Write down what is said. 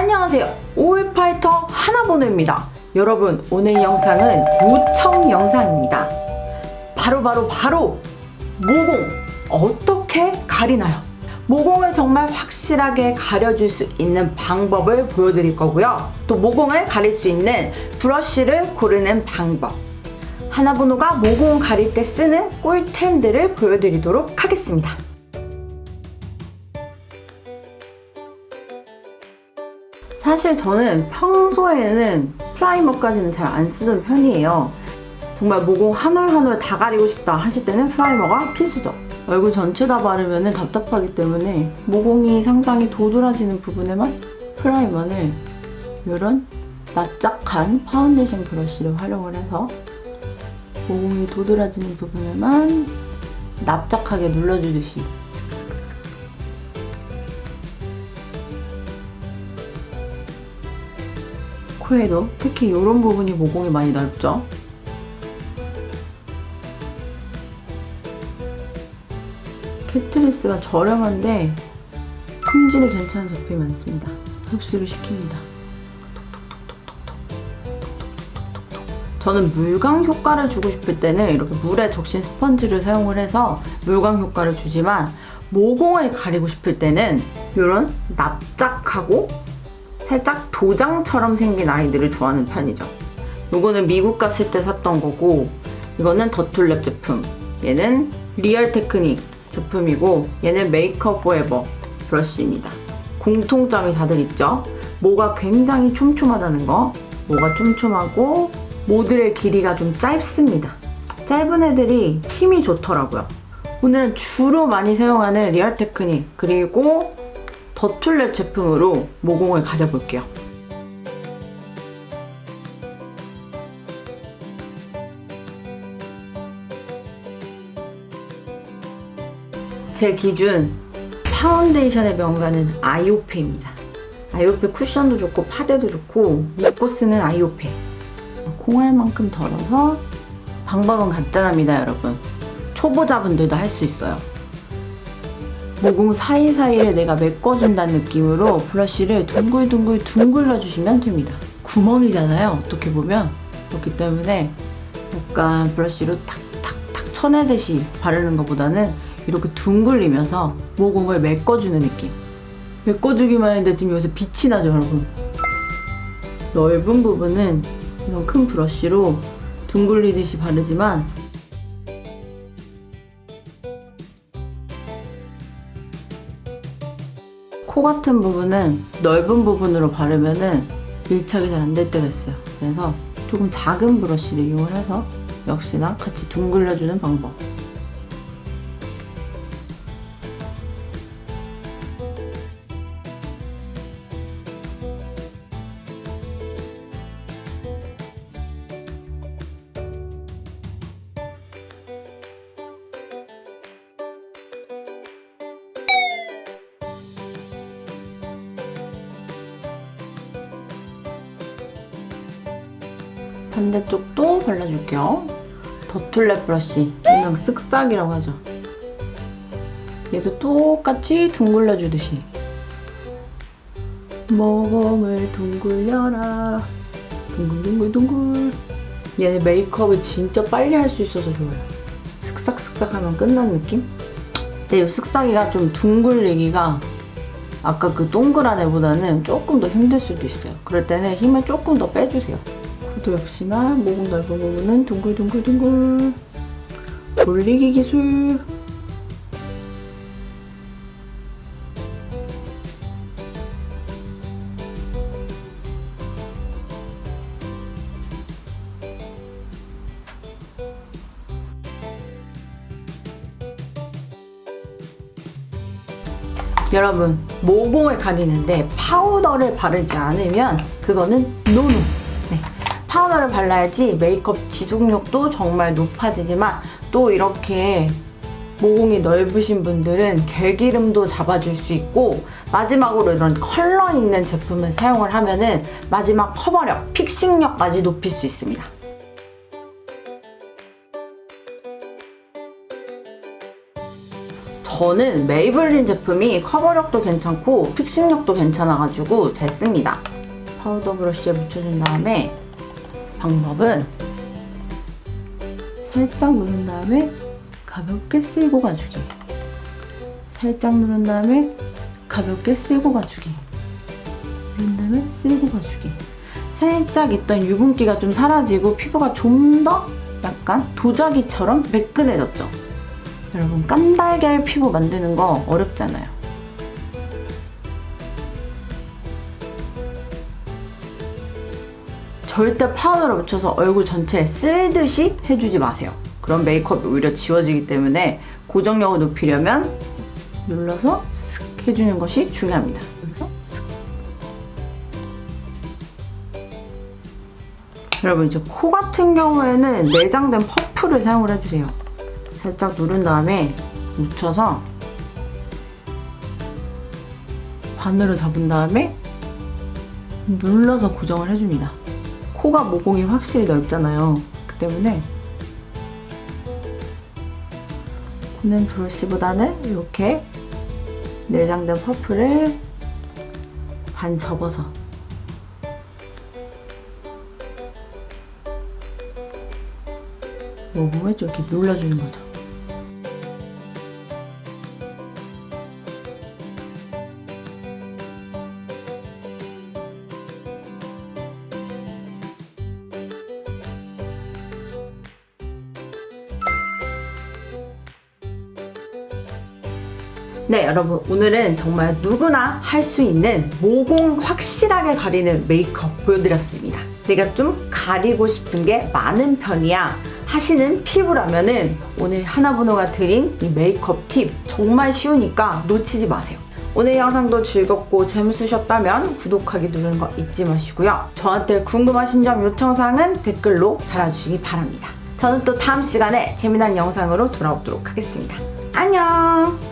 안녕하세요, 오일파이터 하나번호입니다. 여러분, 오늘 영상은 모청 영상입니다. 바로 모공 어떻게 가리나요? 모공을 정말 확실하게 가려줄 수 있는 방법을 보여드릴 거고요. 또 모공을 가릴 수 있는 브러쉬를 고르는 방법, 하나번호가 모공 가릴 때 쓰는 꿀템들을 보여드리도록 하겠습니다. 사실 저는 평소에는 프라이머까지는 잘 안 쓰던 편이에요. 정말 모공 한 올 한 올 다 가리고 싶다 하실 때는 프라이머가 필수죠. 얼굴 전체 다 바르면 답답하기 때문에 모공이 상당히 도드라지는 부분에만 프라이머를 이런 납작한 파운데이션 브러쉬를 활용을 해서 모공이 도드라지는 부분에만 납작하게 눌러주듯이 코에도 특히 이런 부분이 모공이 많이 넓죠. 캐트리스가 저렴한데 품질이 괜찮은 제품이 많습니다. 흡수를 시킵니다. 저는 물광 효과를 주고 싶을 때는 이렇게 물에 적신 스펀지를 사용을 해서 물광 효과를 주지만, 모공을 가리고 싶을 때는 이런 납작하고 살짝 도장처럼 생긴 아이들을 좋아하는 편이죠. 이거는 미국 갔을 때 샀던 거고, 이거는 더툴랩 제품, 얘는 리얼 테크닉 제품이고, 얘는 메이크업 포에버 브러쉬입니다. 공통점이 다들 있죠. 모가 굉장히 촘촘하다는 거. 모가 촘촘하고 모들의 길이가 좀 짧습니다. 짧은 애들이 힘이 좋더라고요. 오늘은 주로 많이 사용하는 리얼 테크닉 그리고 더툴랩 제품으로 모공을 가려볼게요. 제 기준 파운데이션의 명가는 아이오페입니다. 아이오페 쿠션도 좋고 파데도 좋고 믿고 쓰는 아이오페. 콩알만큼 덜어서, 방법은 간단합니다 여러분. 초보자분들도 할 수 있어요. 모공 사이사이를 내가 메꿔준다는 느낌으로 브러쉬를 둥글둥글 둥글러주시면 됩니다. 구멍이잖아요, 어떻게 보면. 그렇기 때문에 약간 브러쉬로 탁탁탁 쳐내듯이 바르는 것보다는 이렇게 둥글리면서 모공을 메꿔주는 느낌. 메꿔주기만 했는데 지금 여기서 빛이 나죠 여러분. 넓은 부분은 이런 큰 브러쉬로 둥글리듯이 바르지만, 코 같은 부분은 넓은 부분으로 바르면은 밀착이 잘 안 될 때가 있어요. 그래서 조금 작은 브러쉬를 이용을 해서 역시나 같이 둥글려주는 방법. 반대쪽도 발라줄게요. 더툴랩 브러쉬, 일명 쓱싹이라고 하죠. 얘도 똑같이 둥글려주듯이 모공을 둥글려라, 둥글둥글둥글. 얘는 메이크업을 진짜 빨리 할 수 있어서 좋아요. 쓱싹쓱싹 하면 끝난 느낌? 근데 이 쓱싹이가 좀 둥글리기가 아까 그 동그란 애보다는 조금 더 힘들 수도 있어요. 그럴 때는 힘을 조금 더 빼주세요. 또 역시나 모공 넓은 부분은 둥글둥글둥글 돌리기 기술. 여러분, 모공을 가리는데 파우더를 바르지 않으면 그거는 노노. 네. 파우더를 발라야지 메이크업 지속력도 정말 높아지지만, 또 이렇게 모공이 넓으신 분들은 결기름도 잡아줄 수 있고, 마지막으로 이런 컬러 있는 제품을 사용을 하면은 마지막 커버력, 픽싱력까지 높일 수 있습니다. 저는 메이블린 제품이 커버력도 괜찮고 픽싱력도 괜찮아가지고 잘 씁니다. 파우더 브러쉬에 묻혀준 다음에 방법은 살짝 누른 다음에 가볍게 쓸고 가주기. 살짝 누른 다음에 가볍게 쓸고 가주기. 누른 다음에 쓸고 가주기. 살짝 있던 유분기가 좀 사라지고 피부가 좀 더 약간 도자기처럼 매끈해졌죠? 여러분, 깐달걀 피부 만드는 거 어렵잖아요. 절대 파우더를 묻혀서 얼굴 전체에 쓸듯이 해주지 마세요. 그럼 메이크업이 오히려 지워지기 때문에 고정력을 높이려면 눌러서 슥 해주는 것이 중요합니다. 그래서 슥. 여러분, 이제 코 같은 경우에는 내장된 퍼프를 사용을 해주세요. 살짝 누른 다음에 묻혀서 바늘을 잡은 다음에 눌러서 고정을 해줍니다. 코가 모공이 확실히 넓잖아요. 그 때문에 코는 브러쉬보다는 이렇게 내장된 퍼프를 반 접어서 모공을 이렇게 눌러주는 거죠. 네, 여러분, 오늘은 정말 누구나 할 수 있는 모공 확실하게 가리는 메이크업 보여드렸습니다. 내가 좀 가리고 싶은 게 많은 편이야 하시는 피부라면은 오늘 하나번호가 드린 이 메이크업 팁 정말 쉬우니까 놓치지 마세요. 오늘 영상도 즐겁고 재밌으셨다면 구독하기 누르는 거 잊지 마시고요. 저한테 궁금하신 점, 요청사항은 댓글로 달아주시기 바랍니다. 저는 또 다음 시간에 재미난 영상으로 돌아오도록 하겠습니다. 안녕!